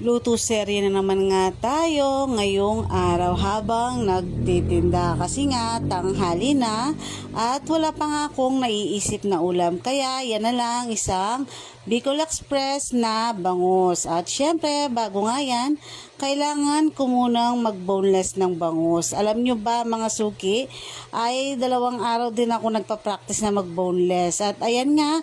Luto serye na naman nga tayo ngayong araw habang nagtitinda kasi nga tanghali na at wala pa nga akong naiisip na ulam. Kaya yan na lang isang Bicol Express na bangus. At syempre bago nga yan, kailangan ko munang mag-boneless ng bangus. Alam nyo ba mga suki, ay 2 araw din ako nagpa-practice na mag-boneless. At ayan nga,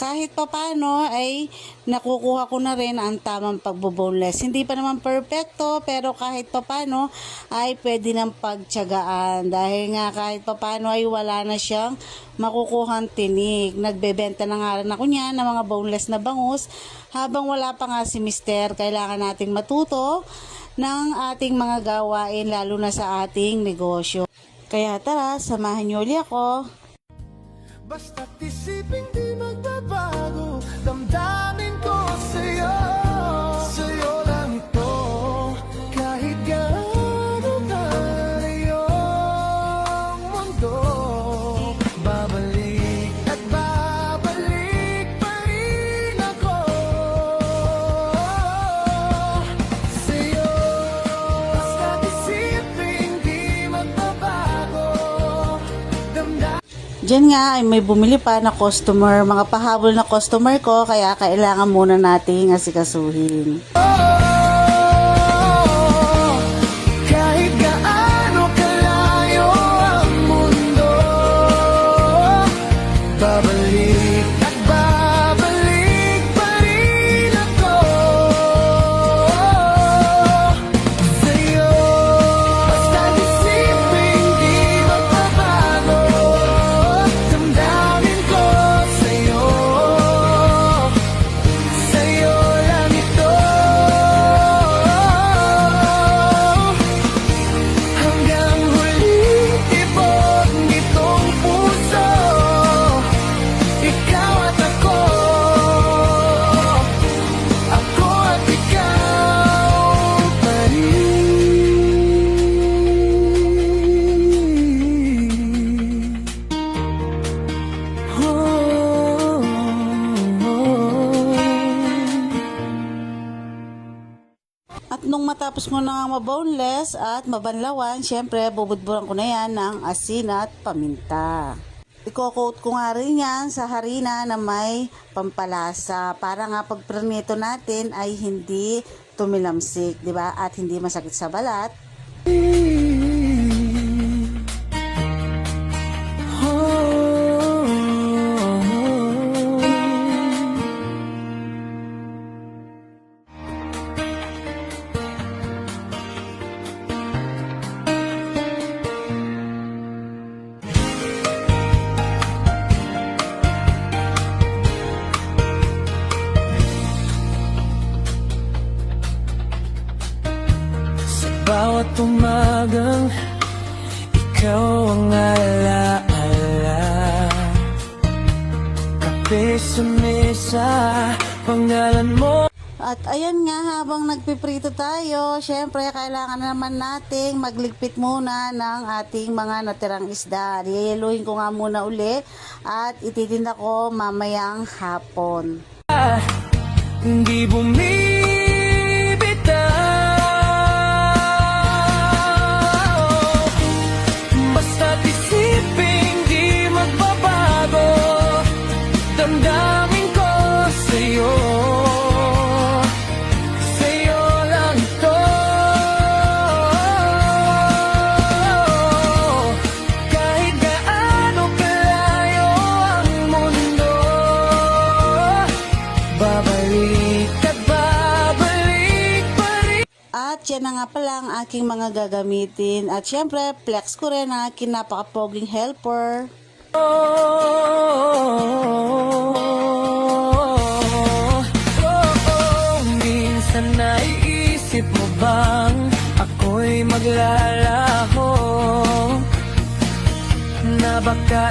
kahit papano ay nakukuha ko na rin ang tamang pagbo-boneless. Hindi pa naman perfecto pero kahit papano ay pwede nang pagtiyagaan. Dahil nga kahit papano ay wala na siyang makukuhang tinik. Nagbebenta na nga rin ako niyan ng mga boneless na bangus. Habang wala pa nga si Mister, kailangan nating matuto ng ating mga gawain lalo na sa ating negosyo. Kaya tara, samahan niyo ulit ako. Basta't isipin di magbabago, damdamin ko sa'yo. Sa'yo lang ito, kahit gaano kalayo ang mundo. Babalik at babalik pa rin ako sa'yo. Basta't isipin di magbabago, damdamin. Diyan nga ay may bumili pa na customer, mga pahabol na customer ko, kaya kailangan muna nating asikasuhin. Kahit gaano kalayo ang mundo, babalik at babalik pa rin ako sa'yo. Basta't isipin di magbabago, damdamin ko sa'yo. Sa'yo lang ito, hanggang huling tibok nitong puso. Ikaw at ako at ikaw pa rin. At nung matapos ko na nga maboneless at mabanlawan, syempre bubudburan ko na yan ng asin at paminta. Iko-coat ko nga rin yan sa harina na may pampalasa para nga pag prinito natin ay hindi tumilamsik, di ba? At hindi masakit sa balat. Bawat umagang ikaw ang alaala, kape sa mesa, pangalan mo. At ayan nga, habang nagpiprito tayo, syempre kailangan naman nating magligpit muna ng ating mga natirang isda. Liyeluhin ko nga muna uli at ititinda ko mamayang hapon. Hindi bumibitaw, basta't isipin di magbabago, damdamin ko sa'yo. Sa'yo lang ito, kahit gaano kalayo ang mundo, babalik at babalik pa rin. At yan na nga pala ang aking mga gagamitin. At syempre, flex ko rin ang aking napakapoging helper. Minsan naiisip mo bang ako'y maglalaho na baka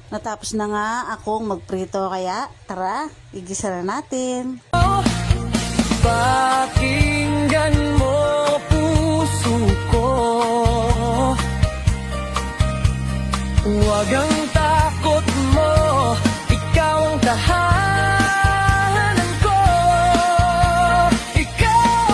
Natapos na nga akong magprito, kaya tara, igisa na natin. pakinggan mo puso ko, huwag ang takot mo, ikaw ang tahanan ko, ikaw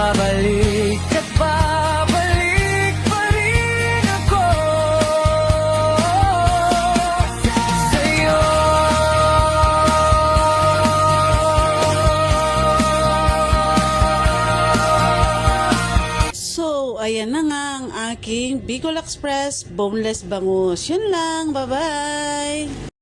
babalik at babalik pa rin ako sa'yo. So, ayan na nga ang aking Bicol Express Boneless Bangus. Yun lang. Bye-bye!